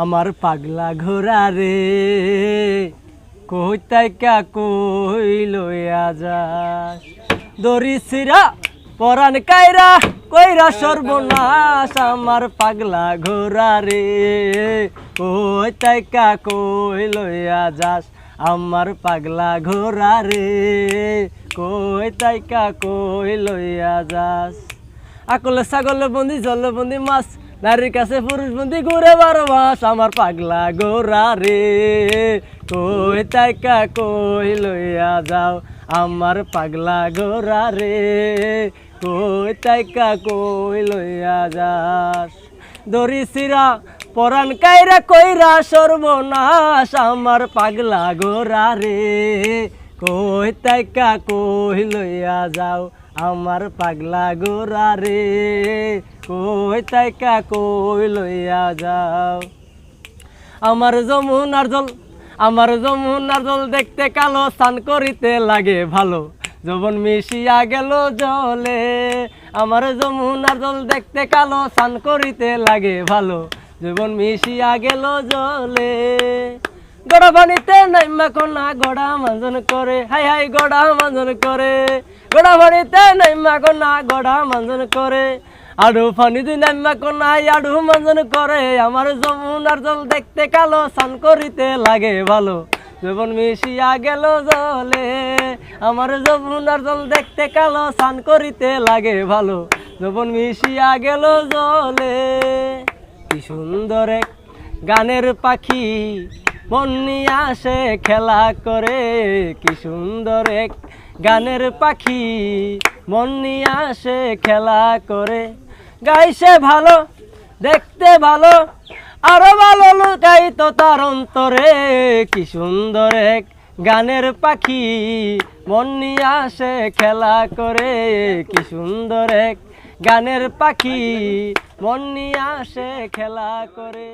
আমার পাগলা ঘোড়া রে কই তাইকা কই লইয়া যাস দড়ি ছিড়া পরাণ কাইরা কইরা সর্বনাশ আমার পাগলা ঘোড়া রে কই তাইকা কই লইয়া যাস আমার পাগলা ঘোড়া রে কই তাইকা কই লইয়া যাস আকলে ছাগলে বন্দি জলে বন্দি মাছ নারীর কাছে পুরুষ বন্দি ঘুরে 12 মাস আমার পাগলা ঘোড়া রে কই তাইকা কই লইয়া যাও আমার পাগলা ঘোড়া রে কই তাইকা কই লইয়া যাস দড়ি ছিড়া পরাণ কাইরা কইরা সর্বনাশ আমার পাগলা ঘোড়া রে কই তাইকা কই লইয়া যাও আমার পাগলা ঘোড়া রে কই তাইকা কই লইয়া যাও আমার যমুনার জল দেখতে কালো স্নান করিতে লাগে ভালো যৌবন মিশিয়া গেল জলে আমার যমুনার জল দেখতে কালো স্নান করিতে লাগে ভালো যৌবন মিশিয়া গেল জলে গড়া পানিতে নাইমা কোনা গড়া মাজন করে হাই হাই গড়া মাজন করে গড়া পানিতে নাইমা কোনা গড়া মাজন করে আড়ু পানি দুই নাইমা কোনা আড়ু মাজন করে আমার যমুনার জল দেখতে কালো স্নান করিতে লাগে ভালো যৌবন মিশিয়া গেল জলে আমার যমুনার জল দেখতে কালো স্নান করিতে লাগে ভালো যৌবন মিশিয়া গেল জলে কি সুন্দর এক গানের পাখি মন নিয়ে আসে খেলা করে কি সুন্দর এক গানের পাখি মন নিয়ে আসে খেলা করে গাইছে ভালো দেখতে ভালো আরো ভালো লুকাই তো তার অন্তরে কি সুন্দর এক গানের পাখি মন নিয়ে আসে খেলা করে কি সুন্দর এক গানের পাখি মন নিয়ে আসে খেলা করে।